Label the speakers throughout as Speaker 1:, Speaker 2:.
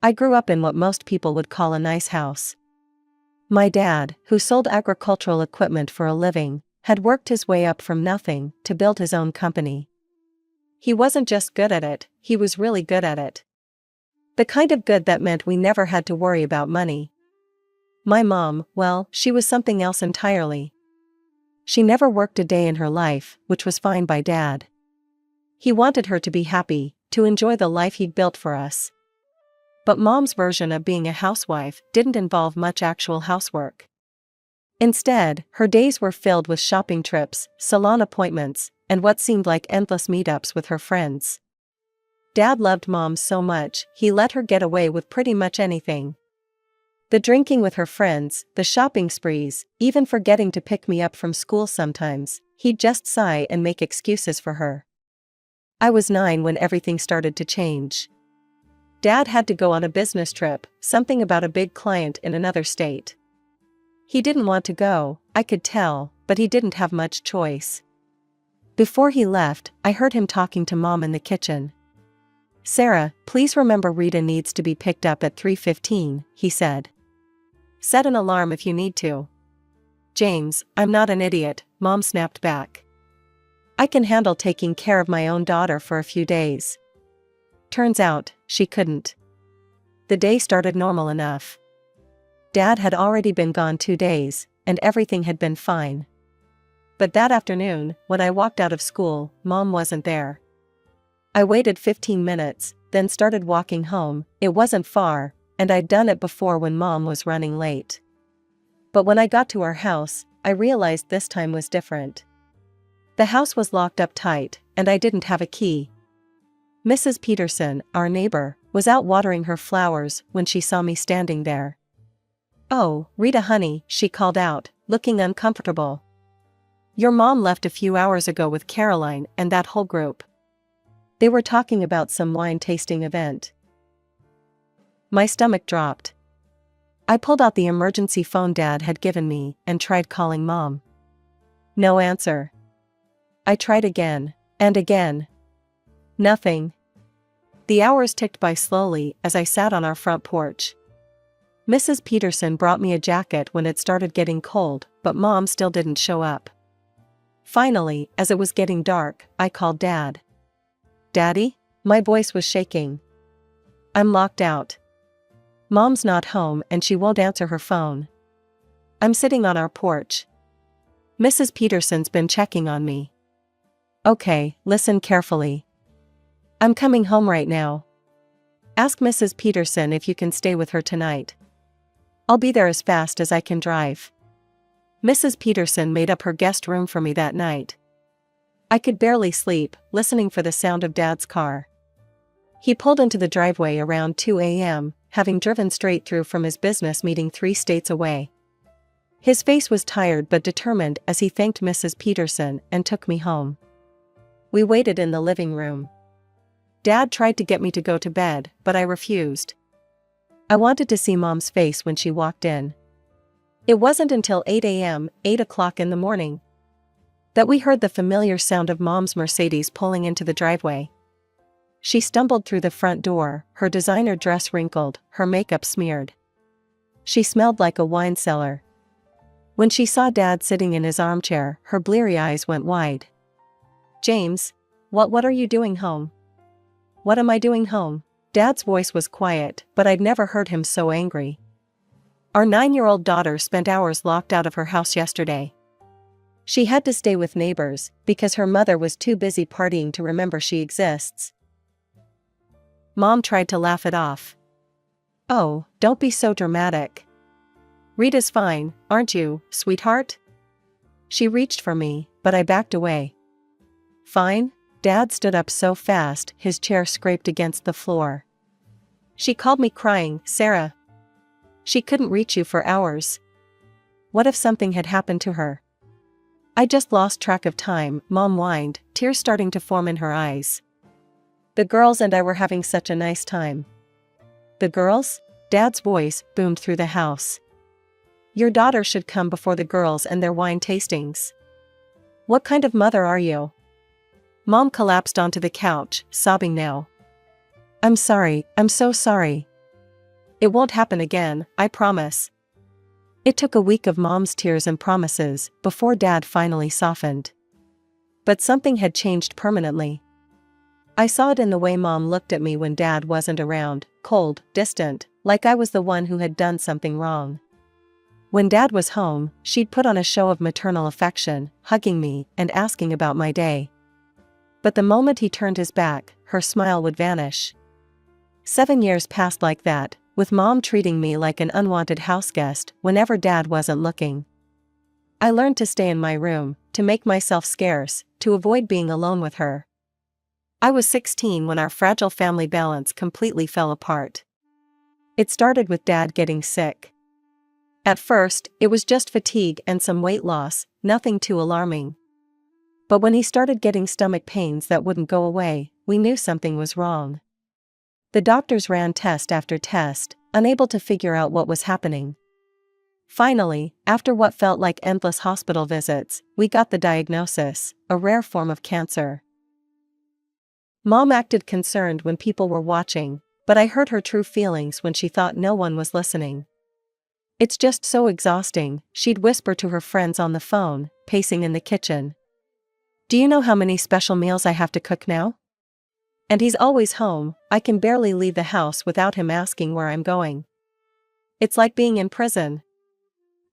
Speaker 1: I grew up in what most people would call a nice house. My dad, who sold agricultural equipment for a living, had worked his way up from nothing to build his own company. He wasn't just good at it, he was really good at it. The kind of good that meant we never had to worry about money. My mom, well, she was something else entirely. She never worked a day in her life, which was fine by Dad. He wanted her to be happy, to enjoy the life he'd built for us. But Mom's version of being a housewife didn't involve much actual housework. Instead, her days were filled with shopping trips, salon appointments, and what seemed like endless meetups with her friends. Dad loved Mom so much, he let her get away with pretty much anything. The drinking with her friends, the shopping sprees, even forgetting to pick me up from school sometimes, he'd just sigh and make excuses for her. I was 9 when everything started to change. Dad had to go on a business trip, something about a big client in another state. He didn't want to go, I could tell, but he didn't have much choice. Before he left, I heard him talking to Mom in the kitchen. "Sarah, please remember Rita needs to be picked up at 3:15, he said. "Set an alarm if you need to." "James, I'm not an idiot," Mom snapped back. "I can handle taking care of my own daughter for a few days." Turns out, she couldn't. The day started normal enough. Dad had already been gone 2 days, and everything had been fine. But that afternoon, when I walked out of school, Mom wasn't there. I waited 15 minutes, then started walking home. It wasn't far, and I'd done it before when Mom was running late. But when I got to our house, I realized this time was different. The house was locked up tight, and I didn't have a key. Mrs. Peterson, our neighbor, was out watering her flowers when she saw me standing there. "Oh, Rita honey," she called out, looking uncomfortable. "Your mom left a few hours ago with Caroline and that whole group. They were talking about some wine tasting event." My stomach dropped. I pulled out the emergency phone Dad had given me and tried calling Mom. No answer. I tried again, and again. Nothing. The hours ticked by slowly as I sat on our front porch. Mrs. Peterson brought me a jacket when it started getting cold, but Mom still didn't show up. Finally, as it was getting dark, I called Dad. "Daddy?" My voice was shaking. "I'm locked out. Mom's not home and she won't answer her phone. I'm sitting on our porch. Mrs. Peterson's been checking on me." "Okay, listen carefully. I'm coming home right now. Ask Mrs. Peterson if you can stay with her tonight. I'll be there as fast as I can drive." Mrs. Peterson made up her guest room for me that night. I could barely sleep, listening for the sound of Dad's car. He pulled into the driveway around 2 a.m., having driven straight through from his business meeting 3 states away. His face was tired but determined as he thanked Mrs. Peterson and took me home. We waited in the living room. Dad tried to get me to go to bed, but I refused. I wanted to see Mom's face when she walked in. It wasn't until 8 a.m., 8 o'clock in the morning, that we heard the familiar sound of Mom's Mercedes pulling into the driveway. She stumbled through the front door, her designer dress wrinkled, her makeup smeared. She smelled like a wine cellar. When she saw Dad sitting in his armchair, her bleary eyes went wide. "James, what are you doing home?" "What am I doing home?" Dad's voice was quiet, but I'd never heard him so angry. "Our 9-year-old daughter spent hours locked out of her house yesterday. She had to stay with neighbors because her mother was too busy partying to remember she exists." Mom tried to laugh it off. "Oh, don't be so dramatic. Rita's fine, aren't you, sweetheart?" She reached for me, but I backed away. "Fine?" Dad stood up so fast his chair scraped against the floor. "She called me crying, Sarah. She couldn't reach you for hours. What if something had happened to her?" "I just lost track of time," Mom whined, tears starting to form in her eyes. "The girls and I were having such a nice time." "The girls?" Dad's voice boomed through the house. "Your daughter should come before the girls and their wine tastings. What kind of mother are you?" Mom collapsed onto the couch, sobbing now. I'm so sorry." It won't happen again, I promise. It took a week of Mom's tears and promises before Dad finally softened. But something had changed permanently. I saw it in the way Mom looked at me when Dad wasn't around, cold, distant, like I was the one who had done something wrong. When Dad was home, she'd put on a show of maternal affection, hugging me and asking about my day. But the moment he turned his back, her smile would vanish. 7 years passed like that, with Mom treating me like an unwanted houseguest whenever Dad wasn't looking. I learned to stay in my room, to make myself scarce, to avoid being alone with her. I was 16 when our fragile family balance completely fell apart. It started with Dad getting sick. At first, it was just fatigue and some weight loss, nothing too alarming. But when he started getting stomach pains that wouldn't go away, we knew something was wrong. The doctors ran test after test, unable to figure out what was happening. Finally, after what felt like endless hospital visits, we got the diagnosis, a rare form of cancer. Mom acted concerned when people were watching, but I heard her true feelings when she thought no one was listening. "It's just so exhausting," she'd whisper to her friends on the phone, pacing in the kitchen. "Do you know how many special meals I have to cook now? And he's always home, I can barely leave the house without him asking where I'm going. It's like being in prison."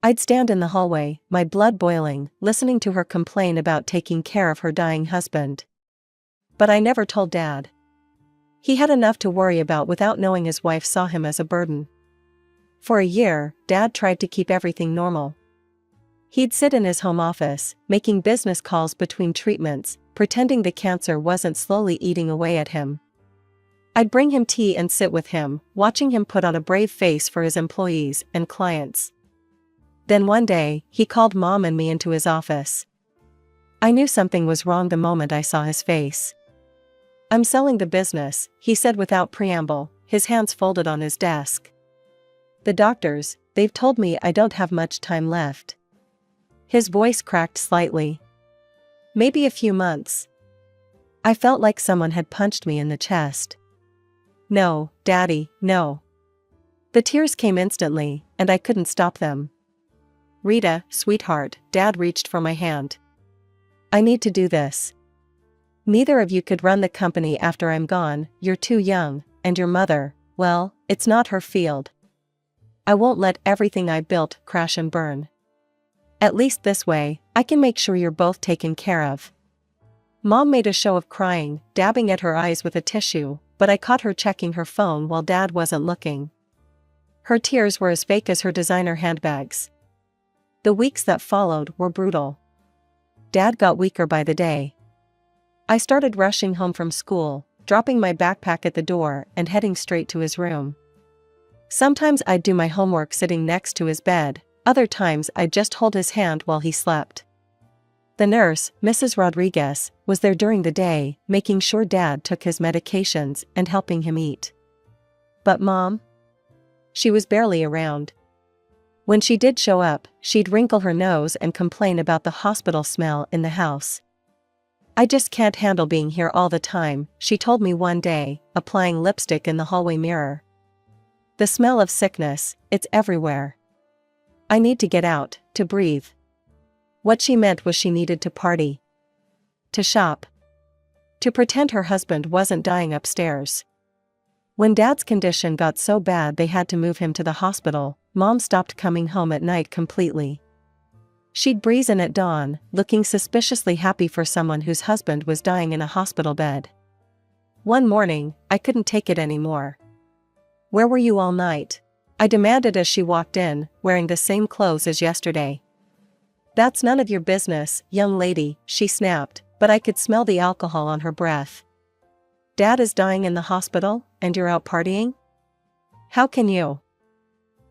Speaker 1: I'd stand in the hallway, my blood boiling, listening to her complain about taking care of her dying husband. But I never told Dad. He had enough to worry about without knowing his wife saw him as a burden. For a year, Dad tried to keep everything normal. He'd sit in his home office, making business calls between treatments, pretending the cancer wasn't slowly eating away at him. I'd bring him tea and sit with him, watching him put on a brave face for his employees and clients. Then one day, he called Mom and me into his office. I knew something was wrong the moment I saw his face. "I'm selling the business," he said without preamble, his hands folded on his desk. "The doctors, they've told me I don't have much time left." His voice cracked slightly. "Maybe a few months." I felt like someone had punched me in the chest. "No, Daddy, no." The tears came instantly, and I couldn't stop them. "Rita, sweetheart," Dad reached for my hand. "I need to do this. Neither of you could run the company after I'm gone, you're too young, and your mother, well, it's not her field. I won't let everything I built crash and burn. At least this way, I can make sure you're both taken care of." Mom made a show of crying, dabbing at her eyes with a tissue, but I caught her checking her phone while Dad wasn't looking. Her tears were as fake as her designer handbags. The weeks that followed were brutal. Dad got weaker by the day. I started rushing home from school, dropping my backpack at the door and heading straight to his room. Sometimes I'd do my homework sitting next to his bed, other times I'd just hold his hand while he slept. The nurse, Mrs. Rodriguez, was there during the day, making sure Dad took his medications and helping him eat. But Mom? She was barely around. When she did show up, she'd wrinkle her nose and complain about the hospital smell in the house. "I just can't handle being here all the time," she told me one day, applying lipstick in the hallway mirror. "The smell of sickness, it's everywhere. I need to get out, to breathe." What she meant was she needed to party. To shop. To pretend her husband wasn't dying upstairs. When Dad's condition got so bad they had to move him to the hospital, Mom stopped coming home at night completely. She'd breeze in at dawn, looking suspiciously happy for someone whose husband was dying in a hospital bed. One morning, I couldn't take it anymore. "Where were you all night?" I demanded as she walked in, wearing the same clothes as yesterday. "That's none of your business, young lady," she snapped, but I could smell the alcohol on her breath. "Dad is dying in the hospital, and you're out partying? How can you?"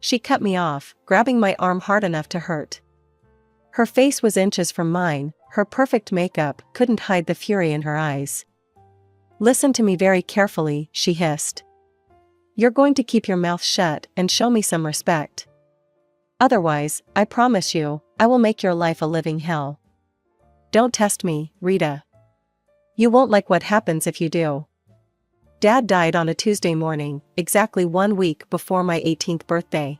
Speaker 1: She cut me off, grabbing my arm hard enough to hurt. Her face was inches from mine, her perfect makeup couldn't hide the fury in her eyes. "Listen to me very carefully," she hissed. "You're going to keep your mouth shut and show me some respect. Otherwise, I promise you, I will make your life a living hell. Don't test me, Rita. You won't like what happens if you do." Dad died on a Tuesday morning, exactly 1 week before my 18th birthday.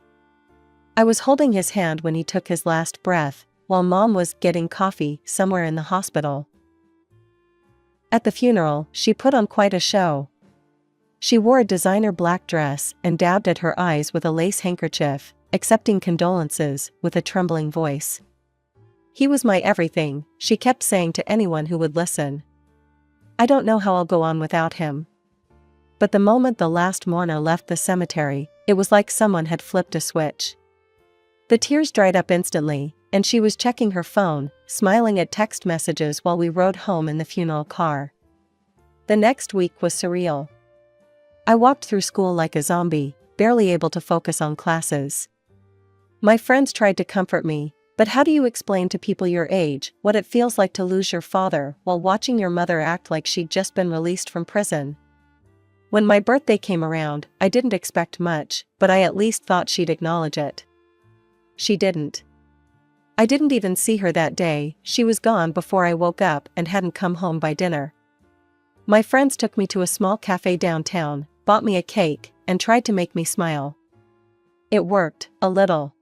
Speaker 1: I was holding his hand when he took his last breath, while Mom was getting coffee somewhere in the hospital. At the funeral, she put on quite a show. She wore a designer black dress and dabbed at her eyes with a lace handkerchief, accepting condolences with a trembling voice. "He was my everything," she kept saying to anyone who would listen. "I don't know how I'll go on without him." But the moment the last mourner left the cemetery, it was like someone had flipped a switch. The tears dried up instantly, and she was checking her phone, smiling at text messages while we rode home in the funeral car. The next week was surreal. I walked through school like a zombie, barely able to focus on classes. My friends tried to comfort me, but how do you explain to people your age what it feels like to lose your father while watching your mother act like she'd just been released from prison? When my birthday came around, I didn't expect much, but I at least thought she'd acknowledge it. She didn't. I didn't even see her that day. She was gone before I woke up and hadn't come home by dinner. My friends took me to a small cafe downtown, bought me a cake, and tried to make me smile. It worked, a little.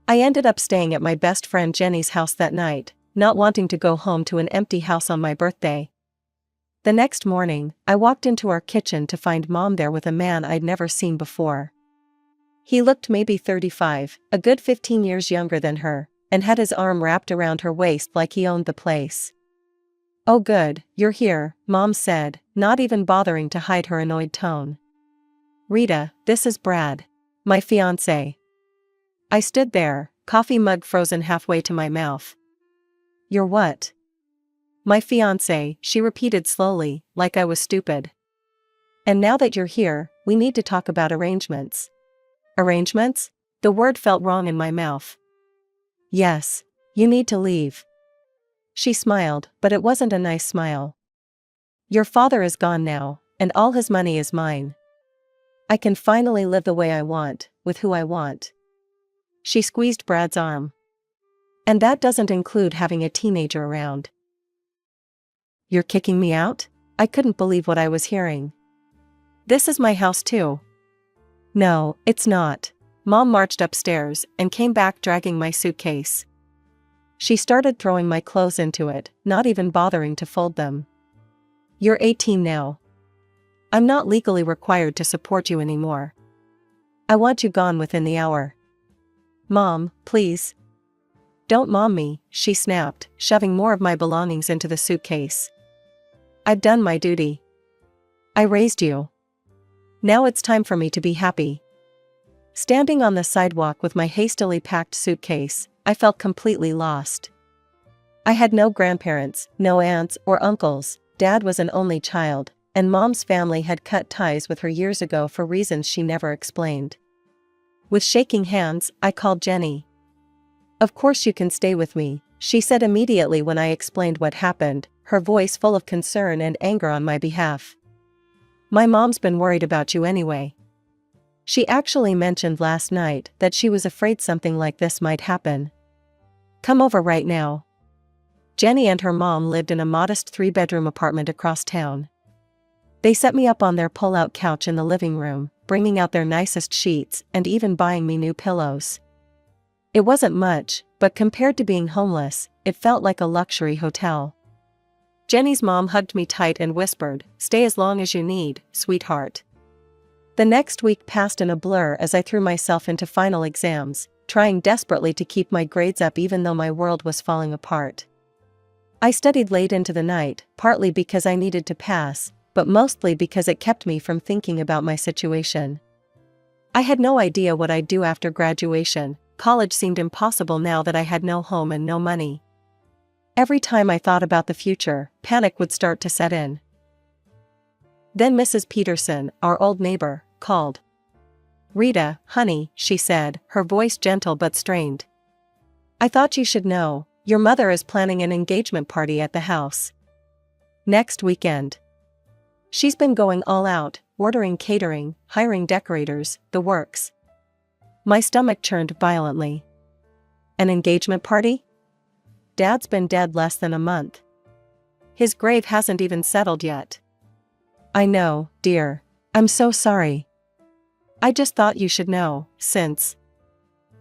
Speaker 1: I ended up staying at my best friend Jenny's house that night, not wanting to go home to an empty house on my birthday. The next morning, I walked into our kitchen to find Mom there with a man I'd never seen before. He looked maybe 35, a good 15 years younger than her, and had his arm wrapped around her waist like he owned the place. "Oh good, you're here," Mom said, not even bothering to hide her annoyed tone. "Rita, this is Brad. My fiance." I stood there, coffee mug frozen halfway to my mouth. "You're what?" "My fiance," she repeated slowly, like I was stupid. "And now that you're here, we need to talk about arrangements." "Arrangements?" The word felt wrong in my mouth. "Yes. You need to leave." She smiled, but it wasn't a nice smile. "Your father is gone now, and all his money is mine. I can finally live the way I want, with who I want." She squeezed Brad's arm. "And that doesn't include having a teenager around." "You're kicking me out?" I couldn't believe what I was hearing. "This is my house too." "No, it's not." Mom marched upstairs and came back dragging my suitcase. She started throwing my clothes into it, not even bothering to fold them. "You're 18 now. I'm not legally required to support you anymore. I want you gone within the hour." "Mom, please." "Don't mom me," she snapped, shoving more of my belongings into the suitcase. "I've done my duty. I raised you. Now it's time for me to be happy." Standing on the sidewalk with my hastily packed suitcase, I felt completely lost. I had no grandparents, no aunts or uncles. Dad was an only child, and Mom's family had cut ties with her years ago for reasons she never explained. With shaking hands, I called Jenny. "Of course you can stay with me," she said immediately when I explained what happened, her voice full of concern and anger on my behalf. "My mom's been worried about you anyway. She actually mentioned last night that she was afraid something like this might happen. Come over right now." Jenny and her mom lived in a modest 3-bedroom apartment across town. They set me up on their pull-out couch in the living room, bringing out their nicest sheets and even buying me new pillows. It wasn't much, but compared to being homeless, it felt like a luxury hotel. Jenny's mom hugged me tight and whispered, "Stay as long as you need, sweetheart." The next week passed in a blur as I threw myself into final exams, trying desperately to keep my grades up even though my world was falling apart. I studied late into the night, partly because I needed to pass, but mostly because it kept me from thinking about my situation. I had no idea what I'd do after graduation. College seemed impossible now that I had no home and no money. Every time I thought about the future, panic would start to set in. Then Mrs. Peterson, our old neighbor, called. "Rita, honey," she said, her voice gentle but strained. "I thought you should know, your mother is planning an engagement party at the house. Next weekend. She's been going all out, ordering catering, hiring decorators, the works." My stomach churned violently. An engagement party? Dad's been dead less than a month. His grave hasn't even settled yet. I know, dear. I'm so sorry. I just thought you should know, since.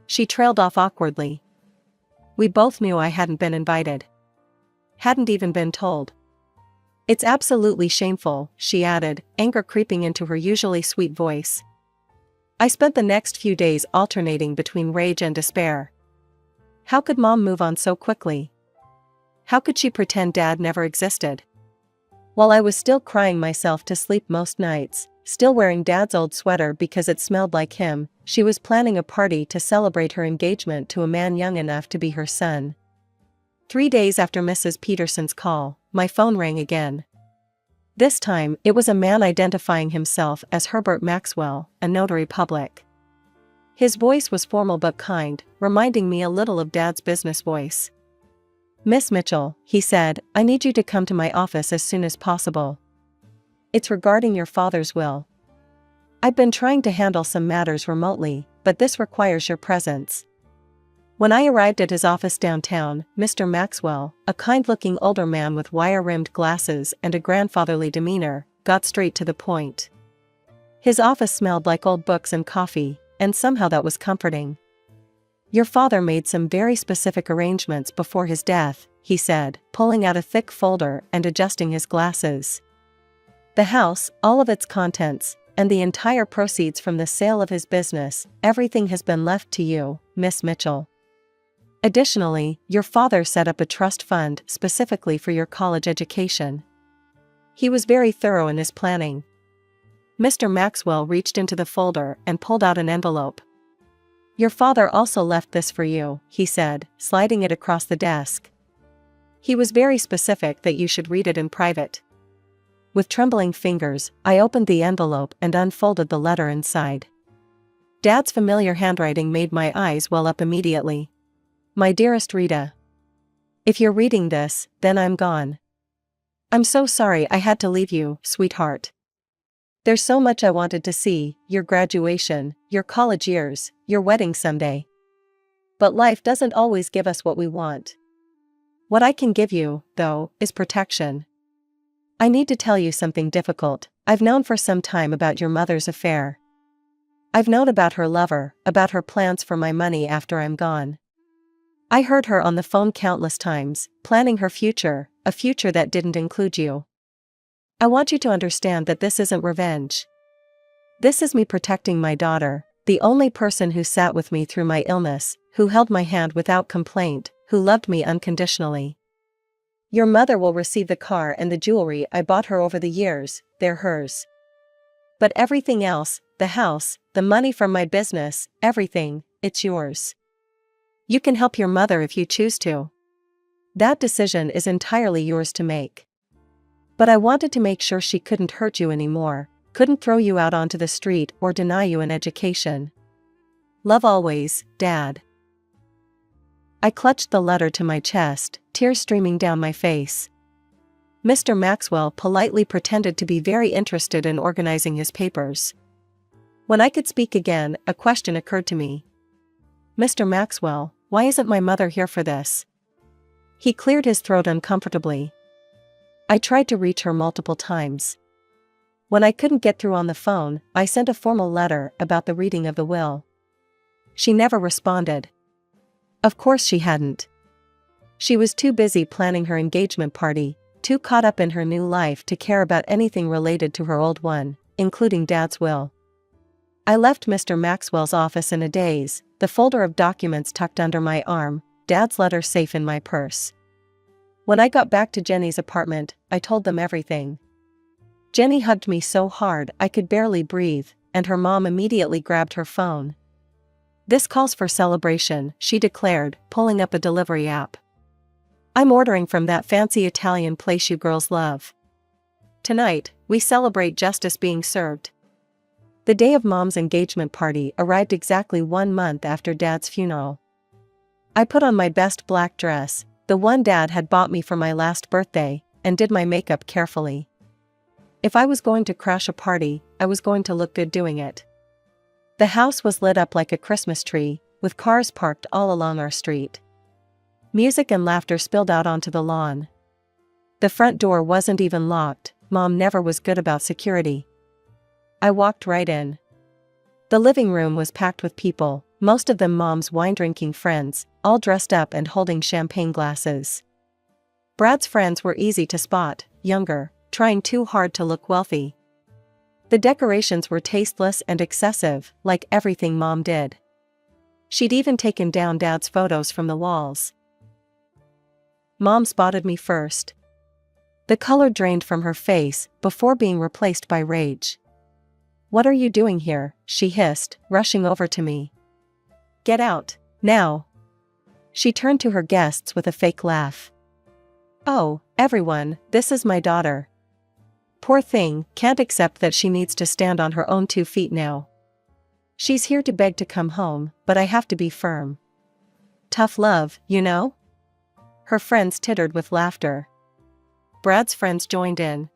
Speaker 1: She trailed off awkwardly. We both knew I hadn't been invited. Hadn't even been told. It's absolutely shameful, she added, anger creeping into her usually sweet voice. I spent the next few days alternating between rage and despair. How could Mom move on so quickly? How could she pretend Dad never existed? While I was still crying myself to sleep most nights, still wearing Dad's old sweater because it smelled like him, she was planning a party to celebrate her engagement to a man young enough to be her son. 3 days after Mrs. Peterson's call, my phone rang again. This time, it was a man identifying himself as Herbert Maxwell, a notary public. His voice was formal but kind, reminding me a little of Dad's business voice. Miss Mitchell, he said, I need you to come to my office as soon as possible. It's regarding your father's will. I've been trying to handle some matters remotely, but this requires your presence. When I arrived at his office downtown, Mr. Maxwell, a kind-looking older man with wire-rimmed glasses and a grandfatherly demeanor, got straight to the point. His office smelled like old books and coffee, and somehow that was comforting. Your father made some very specific arrangements before his death, he said, pulling out a thick folder and adjusting his glasses. The house, all of its contents, and the entire proceeds from the sale of his business, everything has been left to you, Miss Mitchell. Additionally, your father set up a trust fund specifically for your college education. He was very thorough in his planning. Mr. Maxwell reached into the folder and pulled out an envelope. Your father also left this for you, he said, sliding it across the desk. He was very specific that you should read it in private. With trembling fingers, I opened the envelope and unfolded the letter inside. Dad's familiar handwriting made my eyes well up immediately. My dearest Rita. If you're reading this, then I'm gone. I'm so sorry I had to leave you, sweetheart. There's so much I wanted to see, your graduation, your college years, your wedding someday. But life doesn't always give us what we want. What I can give you, though, is protection. I need to tell you something difficult. I've known for some time about your mother's affair. I've known about her lover, about her plans for my money after I'm gone. I heard her on the phone countless times, planning her future, a future that didn't include you. I want you to understand that this isn't revenge. This is me protecting my daughter, the only person who sat with me through my illness, who held my hand without complaint, who loved me unconditionally. Your mother will receive the car and the jewelry I bought her over the years, they're hers. But everything else, the house, the money from my business, everything, it's yours. You can help your mother if you choose to. That decision is entirely yours to make. But I wanted to make sure she couldn't hurt you anymore, couldn't throw you out onto the street or deny you an education. Love always, Dad. I clutched the letter to my chest, tears streaming down my face. Mr. Maxwell politely pretended to be very interested in organizing his papers. When I could speak again, a question occurred to me. Mr. Maxwell, why isn't my mother here for this? He cleared his throat uncomfortably. I tried to reach her multiple times. When I couldn't get through on the phone, I sent a formal letter about the reading of the will. She never responded. Of course she hadn't. She was too busy planning her engagement party, too caught up in her new life to care about anything related to her old one, including Dad's will. I left Mr. Maxwell's office in a daze, the folder of documents tucked under my arm, Dad's letter safe in my purse. When I got back to Jenny's apartment, I told them everything. Jenny hugged me so hard I could barely breathe, and her mom immediately grabbed her phone. This calls for celebration, she declared, pulling up a delivery app. I'm ordering from that fancy Italian place you girls love. Tonight, we celebrate justice being served. The day of Mom's engagement party arrived exactly 1 month after Dad's funeral. I put on my best black dress, the one Dad had bought me for my last birthday, and did my makeup carefully. If I was going to crash a party, I was going to look good doing it. The house was lit up like a Christmas tree, with cars parked all along our street. Music and laughter spilled out onto the lawn. The front door wasn't even locked, Mom never was good about security. I walked right in. The living room was packed with people, most of them Mom's wine-drinking friends, all dressed up and holding champagne glasses. Brad's friends were easy to spot, younger, trying too hard to look wealthy. The decorations were tasteless and excessive, like everything Mom did. She'd even taken down Dad's photos from the walls. Mom spotted me first. The color drained from her face before being replaced by rage. "What are you doing here?" she hissed, rushing over to me. "Get out, now." She turned to her guests with a fake laugh. "Oh, everyone, this is my daughter. Poor thing, can't accept that she needs to stand on her own 2 feet now. She's here to beg to come home, but I have to be firm. Tough love, you know?" Her friends tittered with laughter. Brad's friends joined in.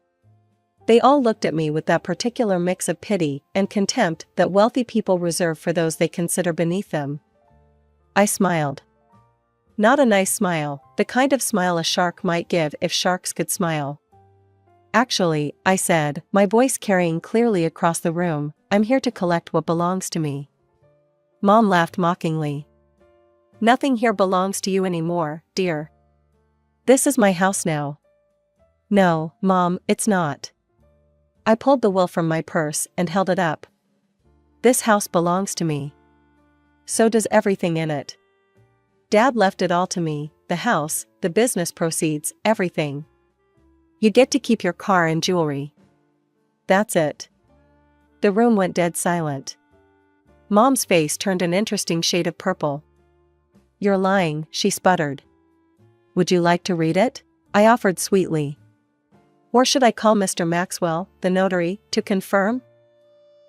Speaker 1: They all looked at me with that particular mix of pity and contempt that wealthy people reserve for those they consider beneath them. I smiled. Not a nice smile, the kind of smile a shark might give if sharks could smile. "Actually," I said, my voice carrying clearly across the room, "I'm here to collect what belongs to me." Mom laughed mockingly. "Nothing here belongs to you anymore, dear. This is my house now." "No, Mom, it's not." I pulled the will from my purse and held it up. "This house belongs to me. So does everything in it. Dad left it all to me, the house, the business proceeds, everything. You get to keep your car and jewelry. That's it." The room went dead silent. Mom's face turned an interesting shade of purple. "You're lying," she sputtered. "Would you like to read it?" I offered sweetly. "Or should I call Mr. Maxwell, the notary, to confirm?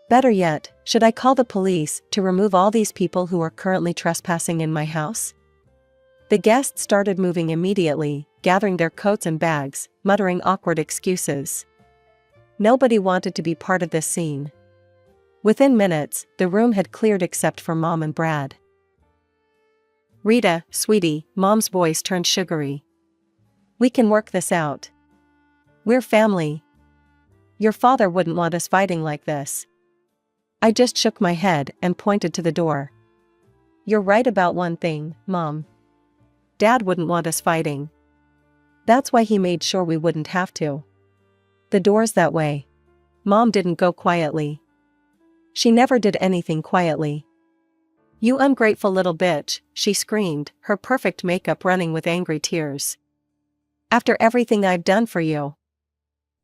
Speaker 1: Better yet, should I call the police to remove all these people who are currently trespassing in my house?" The guests started moving immediately, gathering their coats and bags, muttering awkward excuses. Nobody wanted to be part of this scene. Within minutes, the room had cleared except for Mom and Brad. "Rita, sweetie," Mom's voice turned sugary. "We can work this out. We're family. Your father wouldn't want us fighting like this." I just shook my head and pointed to the door. "You're right about one thing, Mom. Dad wouldn't want us fighting. That's why he made sure we wouldn't have to. The door's that way." Mom didn't go quietly. She never did anything quietly. "You ungrateful little bitch," she screamed, her perfect makeup running with angry tears. "After everything I've done for you."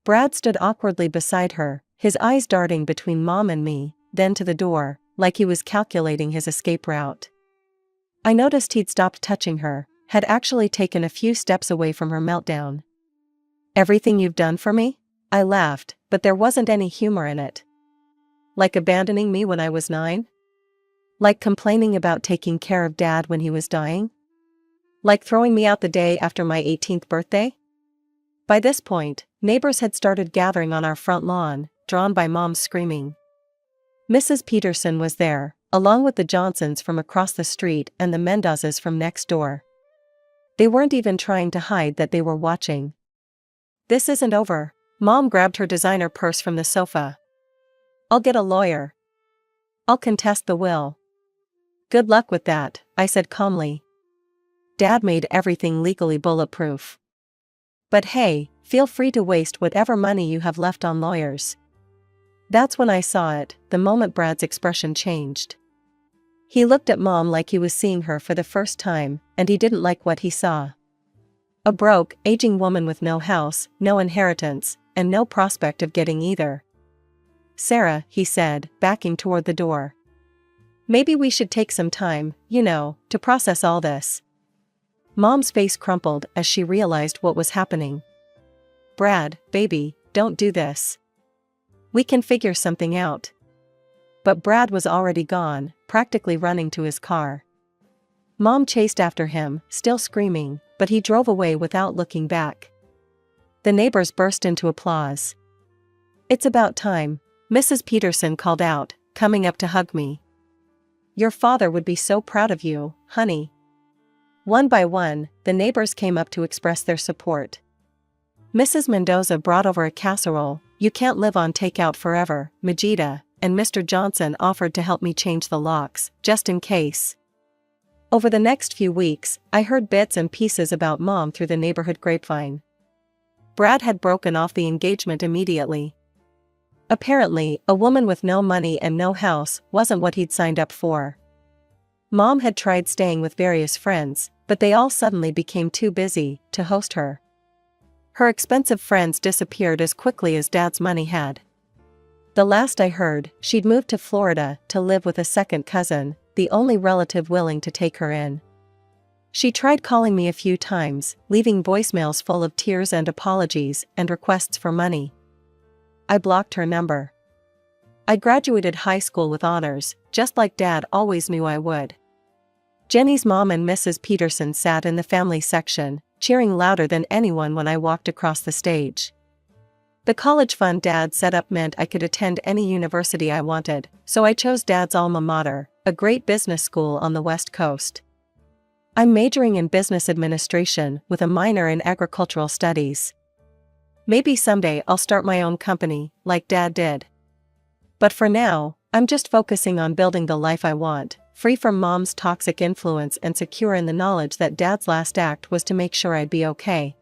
Speaker 1: Brad stood awkwardly beside her, his eyes darting between Mom and me, then to the door, like he was calculating his escape route. I noticed he'd stopped touching her, had actually taken a few steps away from her meltdown. "Everything you've done for me?" I laughed, but there wasn't any humor in it. "Like abandoning me when I was 9? Like complaining about taking care of Dad when he was dying? Like throwing me out the day after my 18th birthday?" By this point, neighbors had started gathering on our front lawn, drawn by Mom's screaming. Mrs. Peterson was there, along with the Johnsons from across the street and the Mendozas from next door. They weren't even trying to hide that they were watching. "This isn't over." Mom grabbed her designer purse from the sofa. "I'll get a lawyer. I'll contest the will." "Good luck with that," I said calmly. Dad made everything legally bulletproof. "But hey, feel free to waste whatever money you have left on lawyers." That's when I saw it, the moment Brad's expression changed. He looked at Mom like he was seeing her for the first time, and he didn't like what he saw. A broke, aging woman with no house, no inheritance, and no prospect of getting either. "Sarah," he said, backing toward the door. "Maybe we should take some time, to process all this." Mom's face crumpled as she realized what was happening. "Brad, baby, don't do this. We can figure something out." But Brad was already gone, practically running to his car. Mom chased after him, still screaming, but he drove away without looking back. The neighbors burst into applause. "It's about time," Mrs. Peterson called out, coming up to hug me. "Your father would be so proud of you, honey." One by one, the neighbors came up to express their support. Mrs. Mendoza brought over a casserole. "You can't live on takeout forever, Majida," and Mr. Johnson offered to help me change the locks, just in case. Over the next few weeks, I heard bits and pieces about Mom through the neighborhood grapevine. Brad had broken off the engagement immediately. Apparently, a woman with no money and no house wasn't what he'd signed up for. Mom had tried staying with various friends, but they all suddenly became too busy to host her. Her expensive friends disappeared as quickly as Dad's money had. The last I heard, she'd moved to Florida to live with a second cousin, the only relative willing to take her in. She tried calling me a few times, leaving voicemails full of tears and apologies and requests for money. I blocked her number. I graduated high school with honors, just like Dad always knew I would. Jenny's mom and Mrs. Peterson sat in the family section, cheering louder than anyone when I walked across the stage. The college fund Dad set up meant I could attend any university I wanted, so I chose Dad's alma mater, a great business school on the West Coast. I'm majoring in business administration with a minor in agricultural studies. Maybe someday I'll start my own company, like Dad did. But for now, I'm just focusing on building the life I want, free from Mom's toxic influence and secure in the knowledge that Dad's last act was to make sure I'd be okay.